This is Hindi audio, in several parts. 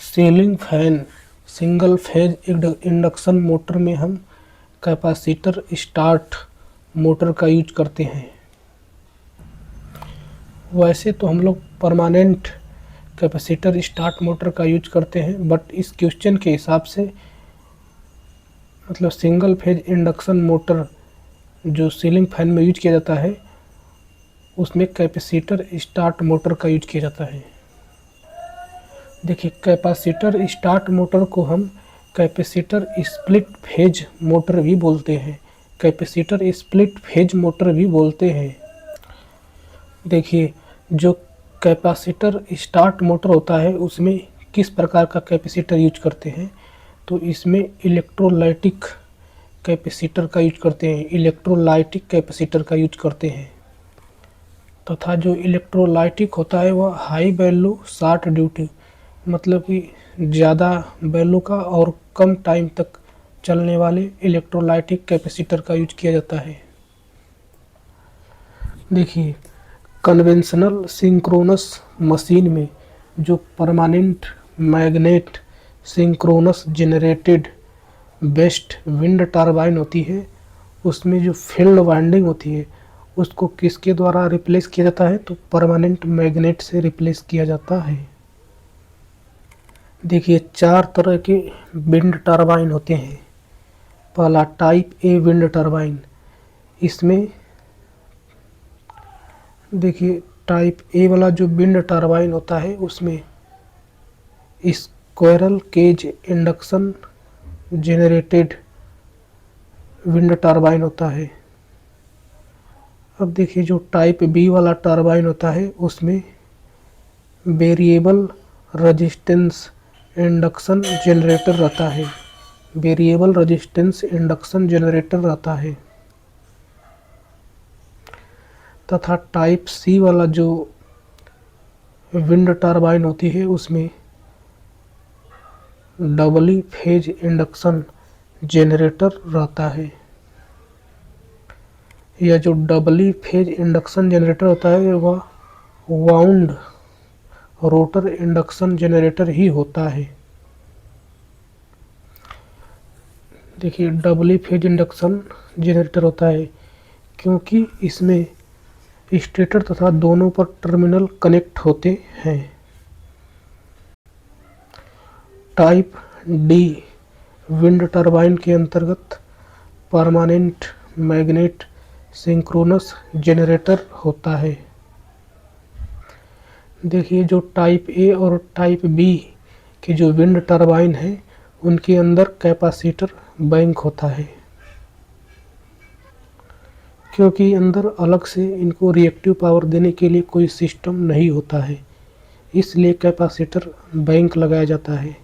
Ceiling fan single phase induction motor में हम कैपेसिटर स्टार्ट मोटर का यूज करते हैं। वैसे तो हम लोग परमानेंट कैपेसिटर स्टार्ट मोटर का यूज करते हैं, बट इस क्वेश्चन के हिसाब से मतलब सिंगल फेज इंडक्शन मोटर जो सीलिंग फैन में यूज किया जाता है उसमें कैपेसिटर स्टार्ट मोटर का यूज किया जाता है। देखिए, कैपेसिटर स्टार्ट मोटर को हम कैपेसिटर स्प्लिट फेज मोटर भी बोलते हैं, कैपेसिटर स्प्लिट फेज मोटर भी बोलते हैं। देखिए, जो कैपेसिटर स्टार्ट मोटर होता है उसमें किस प्रकार का कैपेसिटर यूज करते हैं, तो इसमें इलेक्ट्रोलाइटिक कैपेसिटर का यूज करते हैं, इलेक्ट्रोलाइटिक कैपेसिटर का यूज करते हैं। तथा जो इलेक्ट्रोलाइटिक होता है वह हाई वैल्यू शॉर्ट ड्यूटी, मतलब कि ज़्यादा वैल्यू का और कम टाइम तक चलने वाले इलेक्ट्रोलाइटिक कैपेसिटर का यूज किया जाता है। देखिए, कन्वेंशनल सिंक्रोनस मशीन में जो permanent magnet synchronous generated best wind turbine होती है उसमें जो फील्ड वाइंडिंग होती है उसको किसके द्वारा रिप्लेस किया जाता है, तो परमानेंट मैग्नेट से रिप्लेस किया जाता है। देखिए, 4 तरह के विंड टरबाइन होते हैं। पहला टाइप ए विंड टरबाइन, इसमें देखिए टाइप ए वाला जो विंड टरबाइन होता है उसमें squirrel cage induction generated wind turbine होता है। अब देखिए, जो टाइप बी वाला टरबाइन होता है उसमें वेरिएबल रेजिस्टेंस इंडक्शन जनरेटर रहता है, वेरिएबल रेजिस्टेंस इंडक्शन जनरेटर रहता है। तथा टाइप सी वाला जो विंड टरबाइन होती है उसमें डबली फेज इंडक्शन जनरेटर रहता है। यह जो डबली फेज इंडक्शन जनरेटर होता है वह वाउंड रोटर इंडक्शन जनरेटर ही होता है। देखिए, डबली फेज इंडक्शन जनरेटर होता है क्योंकि इसमें स्टेटर तथा दोनों पर टर्मिनल कनेक्ट होते हैं। टाइप डी विंड टरबाइन के अंतर्गत परमानेंट मैग्नेट सिंक्रोनस जनरेटर होता है। देखिए, जो टाइप ए और टाइप बी के जो विंड टरबाइन है उनके अंदर कैपेसिटर बैंक होता है, क्योंकि अंदर अलग से इनको रिएक्टिव पावर देने के लिए कोई सिस्टम नहीं होता है, इसलिए कैपेसिटर बैंक लगाया जाता है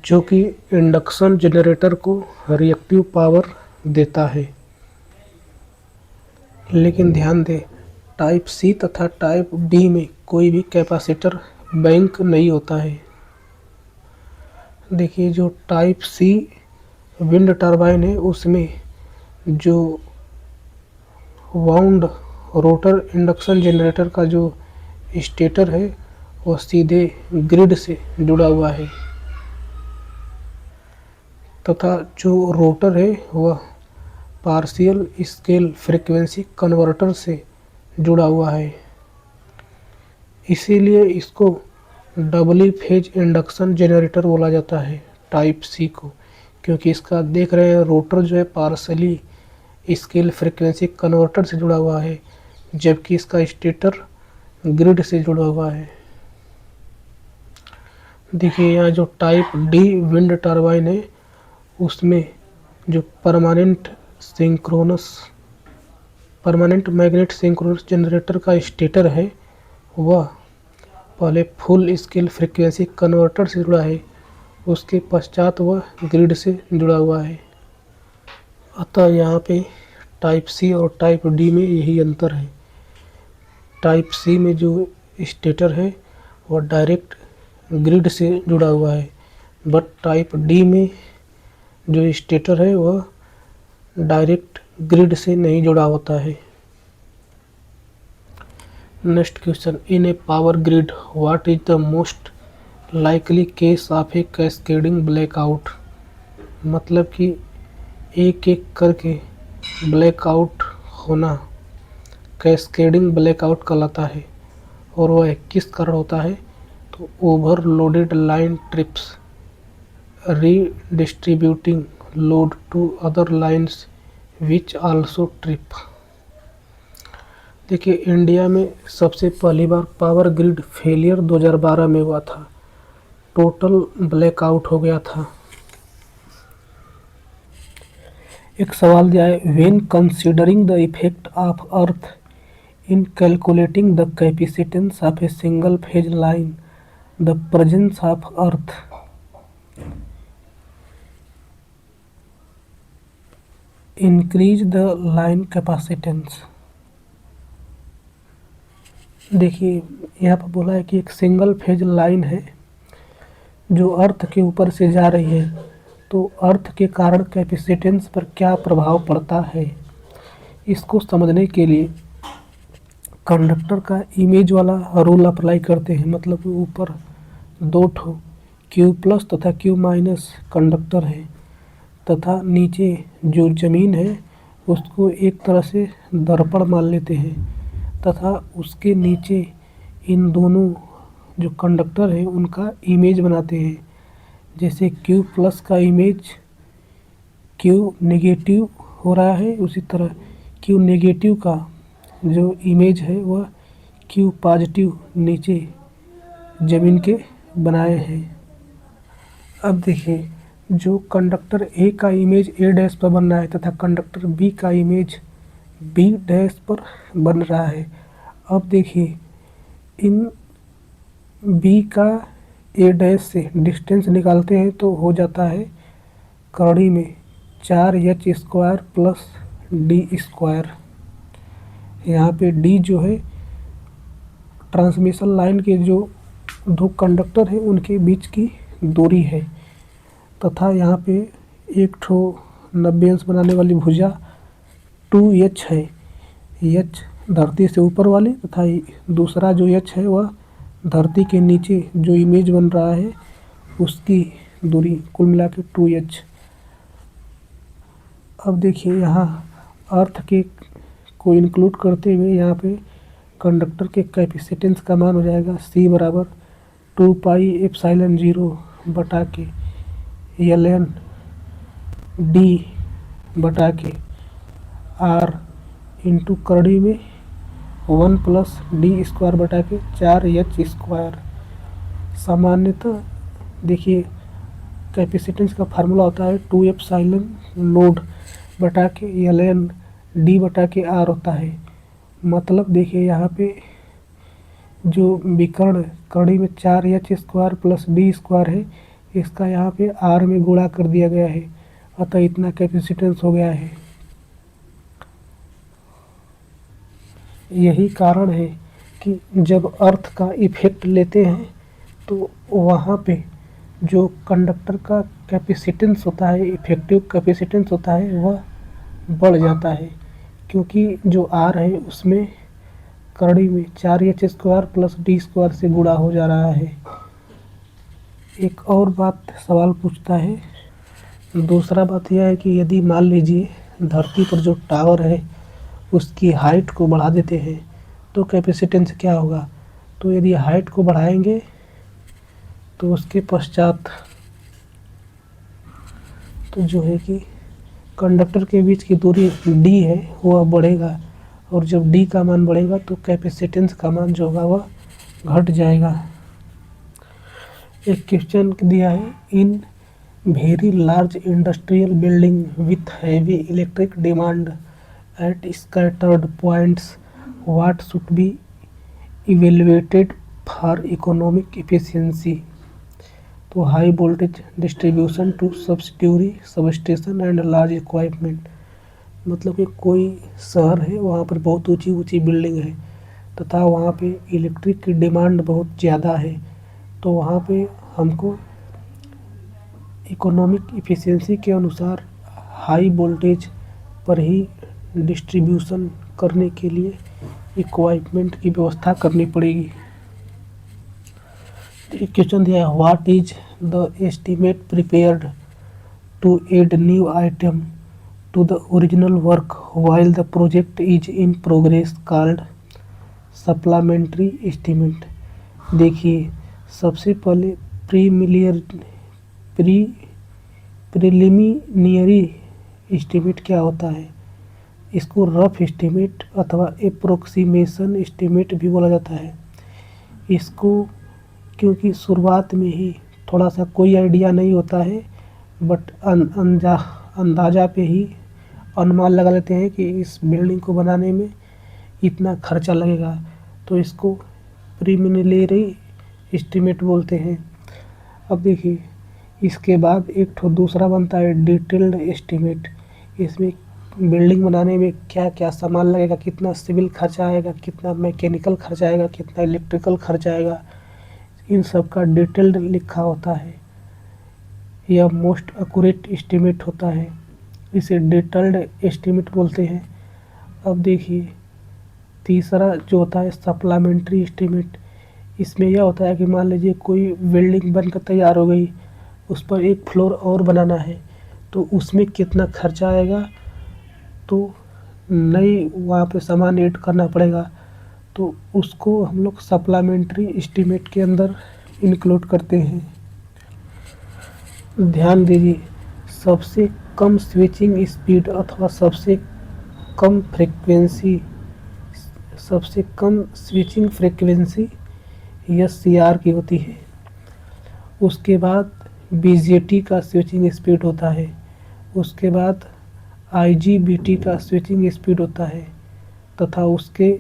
जो कि इंडक्शन जनरेटर को रिएक्टिव पावर देता है। लेकिन ध्यान दें, टाइप सी तथा टाइप डी में कोई भी कैपेसिटर बैंक नहीं होता है। देखिए, जो टाइप सी विंड टरबाइन है उसमें जो वाउंड रोटर इंडक्शन जनरेटर का जो स्टेटर है वो सीधे ग्रिड से जुड़ा हुआ है तथा जो रोटर है वह पार्शियल स्केल फ्रीक्वेंसी कन्वर्टर से जुड़ा हुआ है। इसीलिए इसको डबली फेज इंडक्शन जनरेटर बोला जाता है टाइप सी को, क्योंकि इसका देख रहे हैं रोटर जो है पार्शियली स्केल फ्रीक्वेंसी कन्वर्टर से जुड़ा हुआ है, जबकि इसका स्टेटर ग्रिड से जुड़ा हुआ है। देखिए, यहाँ जो टाइप डी विंड टरबाइन है उसमें जो परमानेंट मैग्नेट सिंक्रोनस जनरेटर का स्टेटर है वह पहले फुल स्केल फ्रीक्वेंसी कन्वर्टर से जुड़ा है, उसके पश्चात वह ग्रिड से जुड़ा हुआ है। अतः यहाँ पे टाइप सी और टाइप डी में यही अंतर है। टाइप सी में जो स्टेटर है वह डायरेक्ट ग्रिड से जुड़ा हुआ है, बट टाइप डी में जो स्टेटर है वह डायरेक्ट ग्रिड से नहीं जुड़ा होता है। Next question, in A power grid what is the most likely case of A cascading blackout, मतलब कि एक एक करके ब्लैकआउट होना कैस्केडिंग ब्लैकआउट कहलाता है। और वह किस कारण होता है? तो overloaded line trips, redistributing load to other lines which also trip. देखिए, इंडिया में सबसे पहली बार पावर ग्रिड फेलियर 2012 में हुआ था। टोटल ब्लैकआउट हो गया था। एक सवाल दिया है, when considering the effect of earth in calculating the capacitance of a single phase line, the presence of earth increase the line capacitance. देखिए, यहाँ पर बोला है कि एक सिंगल फेज लाइन है जो अर्थ के ऊपर से जा रही है, तो अर्थ के कारण कैपेसिटेंस पर क्या प्रभाव पड़ता है। इसको समझने के लिए कंडक्टर का इमेज वाला रूल अप्लाई करते हैं। मतलब ऊपर दो ठो Q प्लस तथा Q माइनस कंडक्टर है, तथा नीचे जो ज़मीन है उसको एक तरह से दर्पण मान लेते हैं, तथा उसके नीचे इन दोनों जो कंडक्टर हैं उनका इमेज बनाते हैं। जैसे Q प्लस का इमेज Q नेगेटिव हो रहा है, उसी तरह Q नेगेटिव का जो इमेज है वह Q पॉजिटिव नीचे ज़मीन के बनाए हैं। अब देखिए, जो कंडक्टर A का इमेज A डैश पर बन रहा है तथा कंडक्टर B का इमेज B डैश पर बन रहा है। अब देखिए, इन B का A डैश से डिस्टेंस निकालते हैं तो हो जाता है कड़ी में 4h² प्लस d²। यहाँ पे D जो है ट्रांसमिशन लाइन के जो दो कंडक्टर हैं उनके बीच की दूरी है, तथा यहाँ पे एक ठो 90 अंश बनाने वाली भुजा 2h है। h धरती से ऊपर वाली तथा दूसरा जो h है वह धरती के नीचे जो इमेज बन रहा है उसकी दूरी, कुल मिला के 2h। अब देखिए, यहाँ अर्थ के को इंक्लूड करते हुए यहाँ पे कंडक्टर के कैपेसिटेंस का मान हो जाएगा C बराबर 2πε0 बटा के ln D बटा के R इंटू करड़ी में 1 प्लस d² बटा के 4h²। सामान्यतः देखिए, कैपेसिटेंस का फार्मूला होता है 2ε लोड बटा के ln D बटा के R होता है। मतलब देखिए, यहाँ पे जो विकर्ण कड़ी में 4h² प्लस d² है, इसका यहाँ पे R में गुणा कर दिया गया है, अतः इतना कैपेसिटेंस हो गया है। यही कारण है कि जब अर्थ का इफेक्ट लेते हैं तो वहाँ पे जो कंडक्टर का कैपेसिटेंस होता है, इफेक्टिव कैपेसिटेंस होता है, वह बढ़ जाता है, क्योंकि जो R है उसमें कड़ी में 4h² प्लस d² से गुणा हो जा रहा है। एक और बात सवाल पूछता है, दूसरा बात यह है कि यदि मान लीजिए धरती पर जो टावर है उसकी हाइट को बढ़ा देते हैं तो कैपेसिटेंस क्या होगा। तो यदि हाइट को बढ़ाएंगे तो उसके पश्चात तो जो है कि कंडक्टर के बीच की दूरी D है वह बढ़ेगा, और जब D का मान बढ़ेगा तो कैपेसिटेंस का मान जो होगा वह घट जाएगा। एक क्वेश्चन दिया है, in very large industrial building with heavy electric demand at scattered points what should be evaluated for economic efficiency. तो high voltage distribution to subsidiary substation and large equipment. मतलब कि कोई शहर है, वहाँ पर बहुत ऊंची ऊंची बिल्डिंग है तथा वहाँ पे इलेक्ट्रिक की डिमांड बहुत ज़्यादा है, तो वहाँ पे हमको इकोनॉमिक एफिशिएंसी के अनुसार हाई वोल्टेज पर ही डिस्ट्रीब्यूशन करने के लिए इक्वाइपमेंट की व्यवस्था करनी पड़ेगी। एक क्वेश्चन दिया है, what is the estimate prepared to add new item to the original work while the project is in progress called supplementary estimate. देखिए, सबसे पहले प्री प्रिलिमिनरी एस्टीमेट क्या होता है? इसको रफ एस्टीमेट अथवा अप्रोक्सीमेशन एस्टीमेट भी बोला जाता है। इसको क्योंकि शुरुआत में ही थोड़ा सा कोई आइडिया नहीं होता है, बट अंदाज़ा पे ही अनुमान लगा लेते हैं कि इस बिल्डिंग को बनाने में इतना खर्चा लगेगा, तो इसको प्रीलिमिनरी एस्टीमेट बोलते हैं। अब देखिए, इसके बाद एक ठो दूसरा बनता है डिटेल्ड एस्टीमेट। इसमें बिल्डिंग बनाने में क्या क्या सामान लगेगा, कितना सिविल खर्चा आएगा, कितना मैकेनिकल खर्चा आएगा, कितना इलेक्ट्रिकल खर्चा आएगा, इन सब का डिटेल्ड लिखा होता है। यह मोस्ट एक्यूरेट एस्टीमेट होता है, इसे डिटेल्ड एस्टीमेट बोलते हैं। अब देखिए, तीसरा जो होता है सप्लीमेंट्री एस्टीमेट। इसमें यह होता है कि मान लीजिए कोई बिल्डिंग बनकर तैयार हो गई, उस पर एक फ्लोर और बनाना है, तो उसमें कितना खर्चा आएगा, तो नई वहाँ पे सामान ऐड करना पड़ेगा, तो उसको हम लोग सप्लीमेंट्री एस्टीमेट के अंदर इंक्लूड करते हैं। ध्यान दीजिए, सबसे कम स्विचिंग स्पीड अथवा सबसे कम स्विचिंग फ्रीक्वेंसी SCR की होती है। उसके बाद BJT का स्विचिंग स्पीड होता है। उसके बाद IGBT का स्विचिंग स्पीड होता है, तथा उसके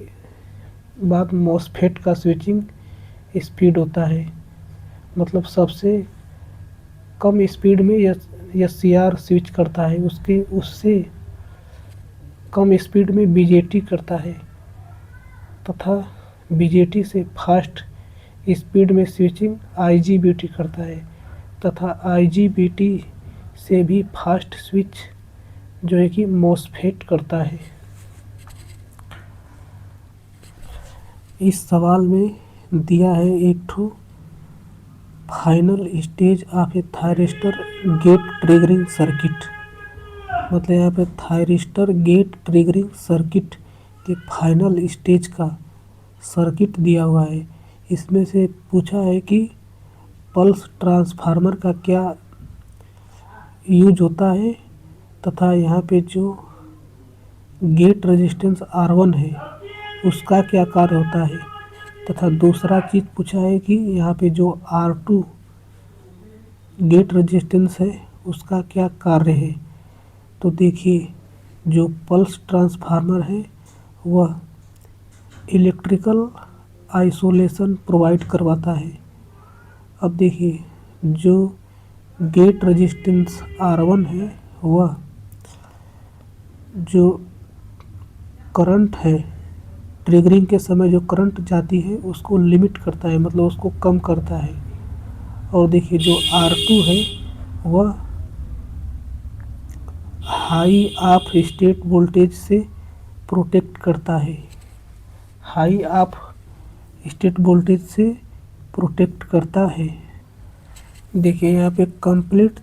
बाद मॉसफेट का स्विचिंग स्पीड होता है। मतलब सबसे कम स्पीड में SCR स्विच करता है, उससे कम स्पीड में BJT करता है, तथा BJT से फास्ट स्पीड में स्विचिंग IGBT करता है, तथा IGBT से भी फास्ट स्विच जो है कि मॉसफेट करता है। इस सवाल में दिया है एक ठो final stage of a thyristor gate triggering circuit. मतलब यहाँ पे थायरिस्टर गेट ट्रिगरिंग सर्किट के फाइनल स्टेज का सर्किट दिया हुआ है। इसमें से पूछा है कि पल्स ट्रांसफार्मर का क्या यूज होता है, तथा यहाँ पे जो गेट रेजिस्टेंस R1 है उसका क्या कार्य होता है, तथा दूसरा चीज़ पूछा है कि यहाँ पे जो R2 गेट रेजिस्टेंस है उसका क्या कार्य है। तो देखिए, जो पल्स ट्रांसफार्मर है वह इलेक्ट्रिकल आइसोलेशन प्रोवाइड करवाता है। अब देखिए, जो गेट रेजिस्टेंस R1 है वह जो करंट है, ट्रिगरिंग के समय जो करंट जाती है उसको लिमिट करता है, मतलब उसको कम करता है। और देखिए, जो R2 है वह हाई ऑफ स्टेट वोल्टेज से प्रोटेक्ट करता है, हाई ऑफ स्टेट वोल्टेज से प्रोटेक्ट करता है। देखिए, यहाँ पे कंप्लीट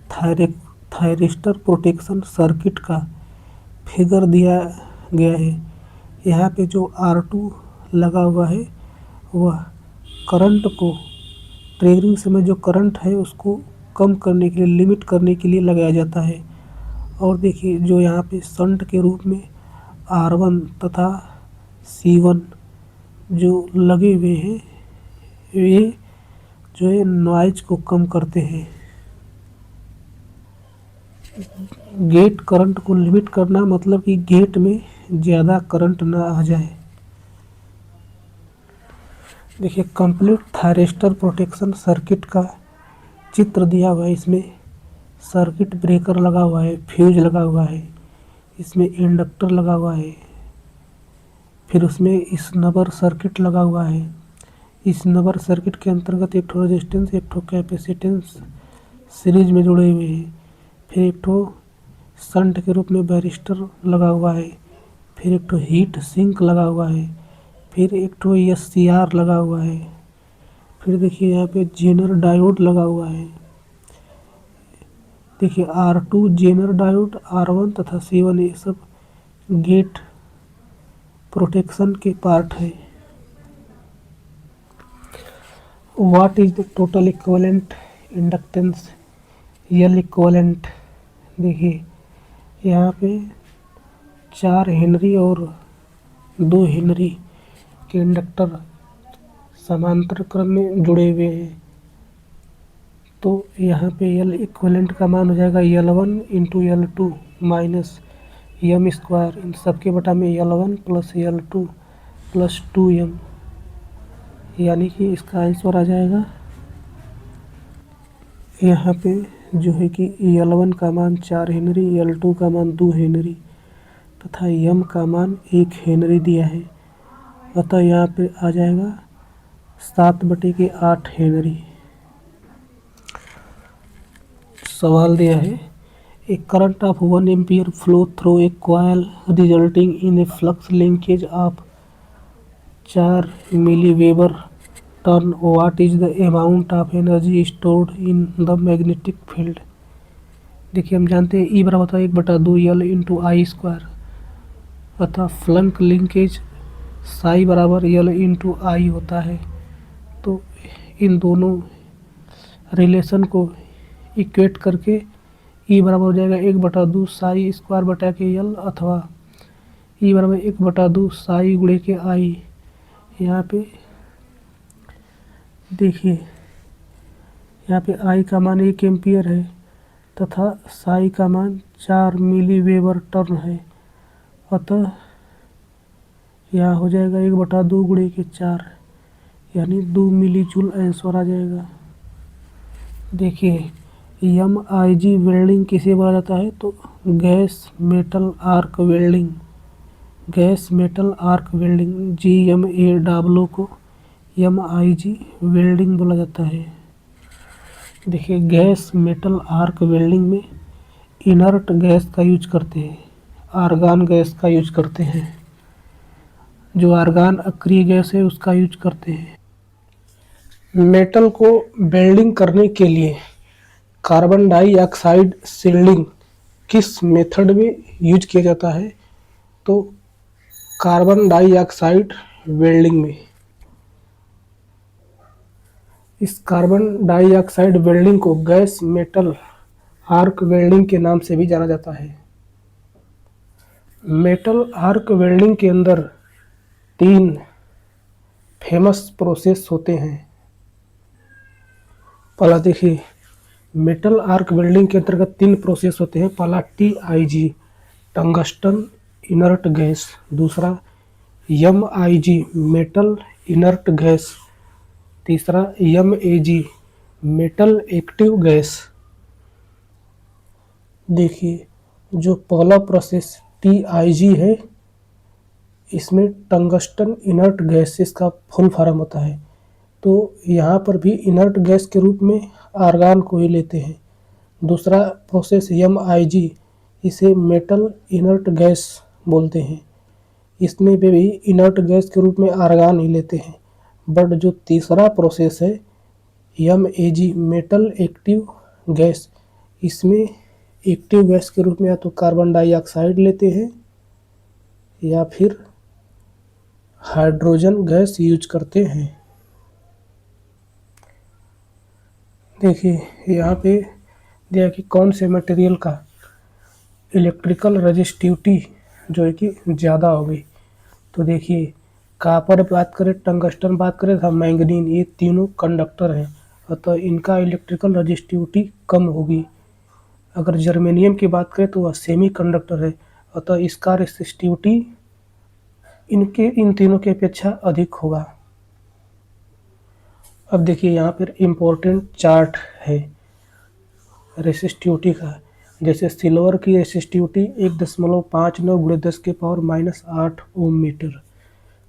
थायरिस्टर प्रोटेक्शन सर्किट का फिगर दिया गया है। यहाँ पे जो R2 लगा हुआ है वह करंट को, ट्रिगरिंग समय जो करंट है उसको कम करने के लिए, लिमिट करने के लिए लगाया जाता है। और देखिए, जो यहाँ पे शंट के रूप में R1 तथा C1 जो लगे हुए हैं, ये जो है नॉइज को कम करते हैं। गेट करंट को लिमिट करना मतलब कि गेट में ज़्यादा करंट ना आ जाए। देखिए, कंप्लीट थायरिस्टर प्रोटेक्शन सर्किट का चित्र दिया हुआ है। इसमें सर्किट ब्रेकर लगा हुआ है, फ्यूज लगा हुआ है, इसमें इंडक्टर लगा हुआ है, फिर उसमें स्नबर सर्किट लगा हुआ है। स्नबर सर्किट के अंतर्गत एक ठो रेजिस्टेंस, एक ठो कैपेसिटेंस सीरीज में जुड़े हुए हैं, फिर एक ठो शंट के रूप में बैरिस्टर लगा हुआ है, फिर एक ठो हीट सिंक लगा हुआ है, फिर एक ठो SCR लगा हुआ है, फिर देखिए यहाँ पे जेनर डायोड लगा हुआ है। देखिए R2 जेनर डायोड, R1 तथा C1 ये सब गेट प्रोटेक्शन के पार्ट है। What is the total equivalent inductance L equivalent. देखिए यहाँ पे 4 हेनरी और 2 हेनरी के इंडक्टर समांतर क्रम में जुड़े हुए हैं। तो यहाँ पे L इक्विवेलेंट का मान हो जाएगा L1 into L2 minus M square, इन सबके बटा में L1 plus L2 plus 2M, यानी कि इसका आंसर आ जाएगा यहाँ पे जो है कि L1 का मान 4 हेनरी, L2 का मान 2 हेनरी तथा M का मान 1 हेनरी दिया है। अतः यहाँ पे आ जाएगा 7/8 हेनरी। सवाल दिया है a current of 1 ampere flow through a coil resulting in a flux linkage of 4 milli weber turn, what is the amount of energy stored in the magnetic field. देखिए हम जानते हैं E बराबर होता है 1/2 L इंटू आई स्क्वायर, अतः फ्लंक लिंकेज साई बराबर L इंटू आई होता है। तो इन दोनों रिलेशन को इक्वेट करके E बराबर हो जाएगा 1/2 साई स्क्वायर बटा के L, अथवा E बराबर 1/2 साई गुणे के आई। यहाँ पे देखिए यहाँ पे आई का मान 1 एम्पियर है तथा साई का मान 4 मिली वेबर टर्न है, अतः यहाँ हो जाएगा 1/2 गुणे के 4, यानी 2 मिली जूल आंसर आ जाएगा। देखिए MIG वेल्डिंग किसे बोला जाता है, तो gas metal arc welding, gas metal arc welding GMAW को MIG वेल्डिंग बोला जाता है। देखिए गैस मेटल आर्क वेल्डिंग में इनर्ट गैस का यूज करते हैं, आर्गन गैस का यूज करते हैं, जो आर्गन अक्रिय गैस है उसका यूज करते हैं। मेटल को वेल्डिंग करने के लिए कार्बन डाइऑक्साइड शील्डिंग किस मेथड में यूज किया जाता है, तो कार्बन डाइऑक्साइड वेल्डिंग में। इस कार्बन डाइऑक्साइड वेल्डिंग को गैस मेटल आर्क वेल्डिंग के नाम से भी जाना जाता है। मेटल आर्क वेल्डिंग के अंदर 3 फेमस प्रोसेस होते हैं। पहला देखिए मेटल आर्क वेल्डिंग के अंतर्गत 3 प्रोसेस होते हैं। पहला TIG टंगस्टन इनर्ट गैस, दूसरा MIG मेटल इनर्ट गैस, तीसरा MAG मेटल एक्टिव गैस। देखिए जो पहला प्रोसेस TIG है, इसमें टंगस्टन इनर्ट गैस इसका फुल फॉर्म होता है। तो यहाँ पर भी इनर्ट गैस के रूप में आर्गन को ही लेते हैं। दूसरा प्रोसेस MIG, इसे मेटल इनर्ट गैस बोलते हैं, इसमें भी इनर्ट गैस के रूप में आर्गन ही लेते हैं। बट जो तीसरा प्रोसेस है MAG मेटल एक्टिव गैस, इसमें एक्टिव गैस के रूप में या तो कार्बन डाइऑक्साइड लेते हैं या फिर हाइड्रोजन गैस यूज करते हैं। देखिए यहाँ पे दिया कि कौन से मटेरियल का इलेक्ट्रिकल रेजिस्टिविटी जो है कि ज़्यादा होगी। तो देखिए कापर बात करें, टंगस्टन बात करें तथा मैंगनीज, ये तीनों कंडक्टर हैं, अतः इनका इलेक्ट्रिकल रेजिस्टिविटी कम होगी। अगर जर्मेनियम की बात करें तो वह सेमी कंडक्टर है, अतः इसका रेजिस्टिविटी इन तीनों की अपेक्षा अधिक होगा। अब देखिए यहाँ पर इम्पोर्टेंट चार्ट है रेजिस्टिविटी का। जैसे सिल्वर की रेजिस्टिविटी 1.59 × 10⁻⁻8 ओम मीटर,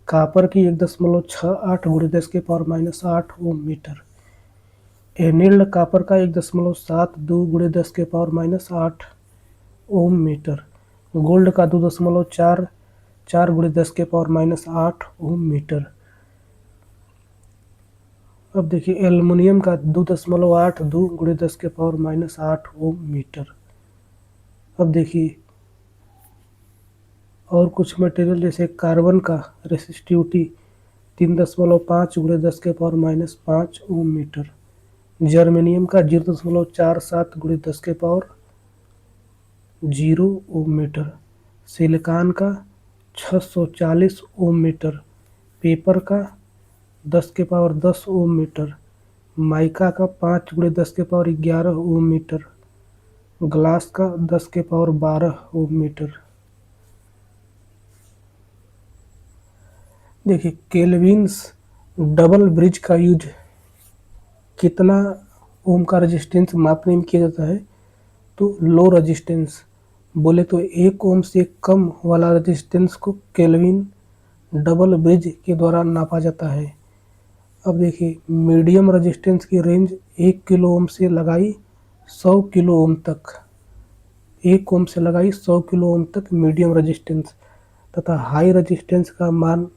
कापर की 1.68 × 10⁻⁻8 ओम मीटर, एनिल्ड कापर का 1.72 × 10⁻⁻8 ओम मीटर, गोल्ड का 2.44 × 10⁻⁻8 ओम मीटर। अब देखिए एल्युमिनियम का 2.82 गुणे 10⁻⁻8 ओम मीटर। अब देखिए और कुछ मटेरियल जैसे कार्बन का रेसिस्टिविटी 3.5 गुणे 10⁻⁻5 ओम मीटर। जर्मेनियम का 0.47 गुणे 10⁻0 ओम मीटर। सिलिकॉन का 640 ओम मीटर। पेपर का 10⁻10 ओम मीटर। माइका का 5 गुणे 10⁻11 ओम मीटर। ग्लास का 10⁻12 ओम मीटर। देखिए केल्विन्स डबल ब्रिज का यूज कितना ओम का रेजिस्टेंस मापने में किया जाता है, तो लो रेजिस्टेंस बोले तो 1 ओम से कम वाला रेजिस्टेंस को केल्विन डबल ब्रिज के द्वारा नापा जाता है। अब देखिए मीडियम रेजिस्टेंस की रेंज 1 किलो ओम से लगाई 100 किलो ओम तक, 1 ओम से लगाई 100 किलो ओम तक मीडियम रेजिस्टेंस, तथा हाई रेजिस्टेंस का मान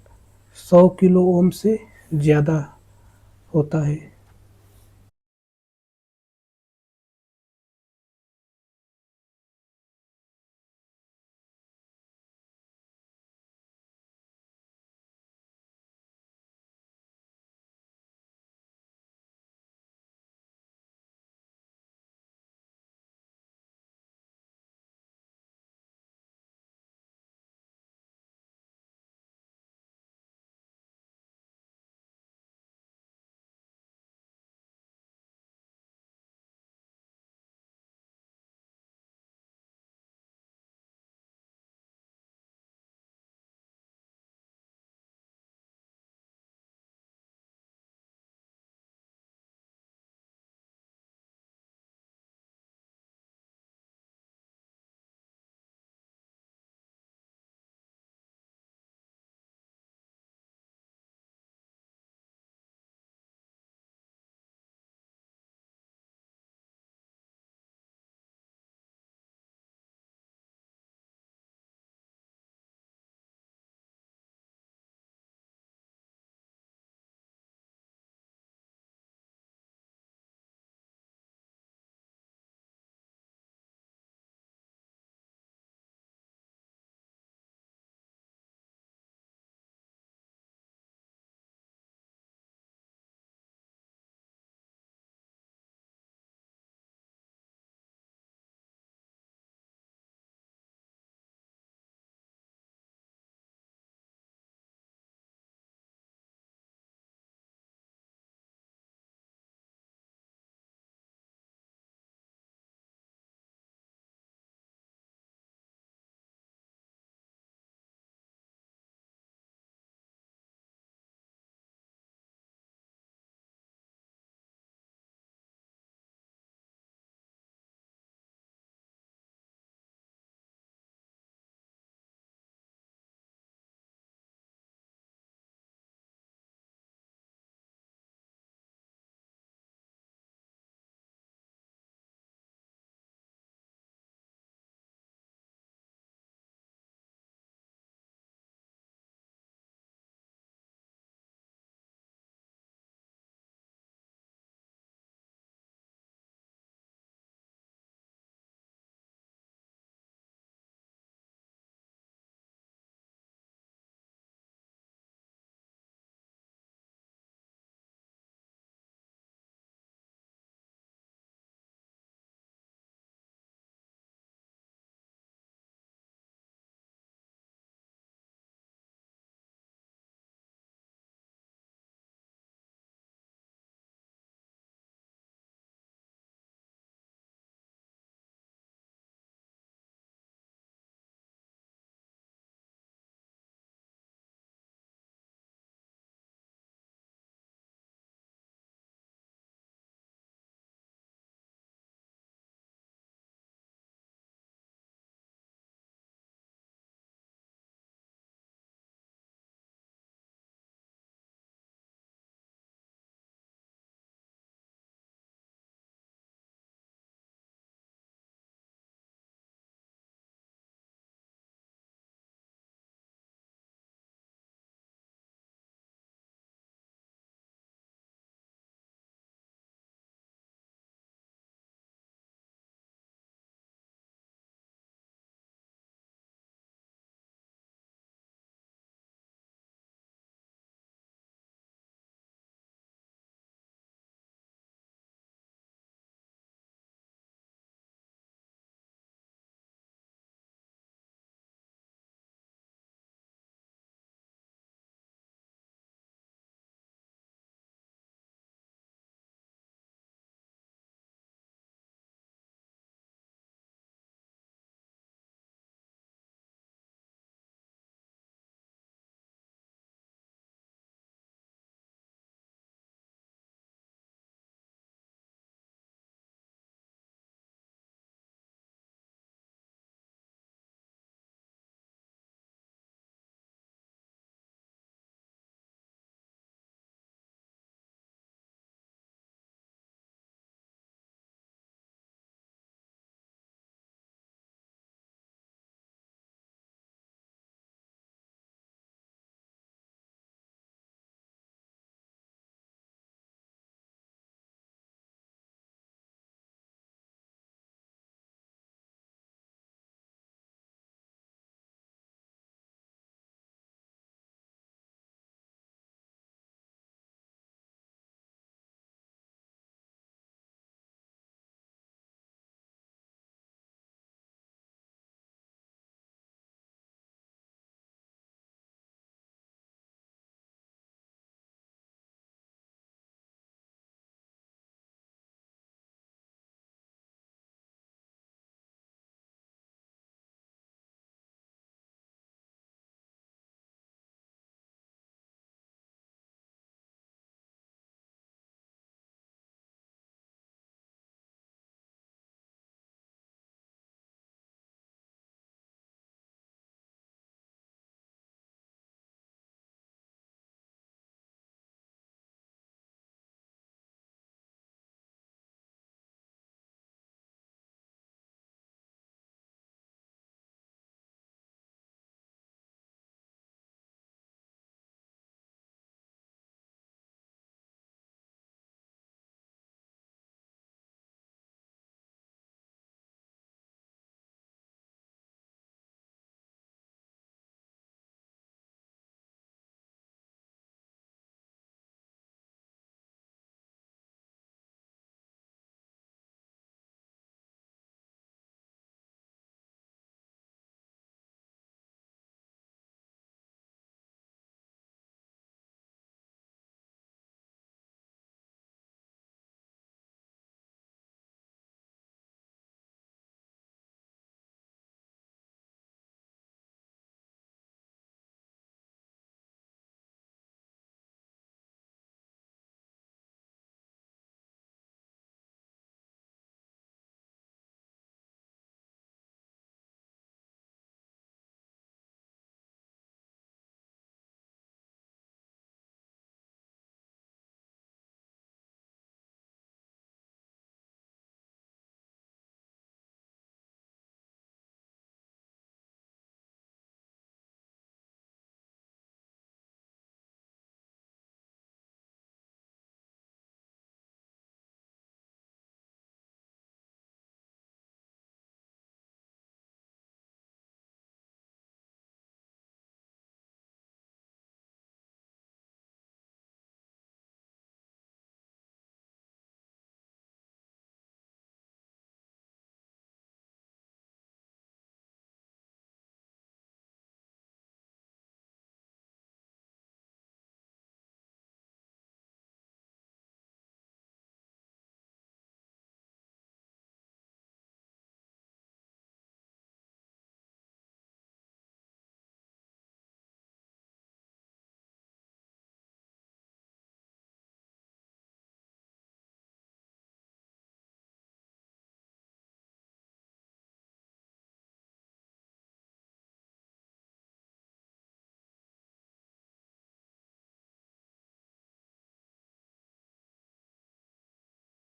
100 किलो ओम से ज़्यादा होता है।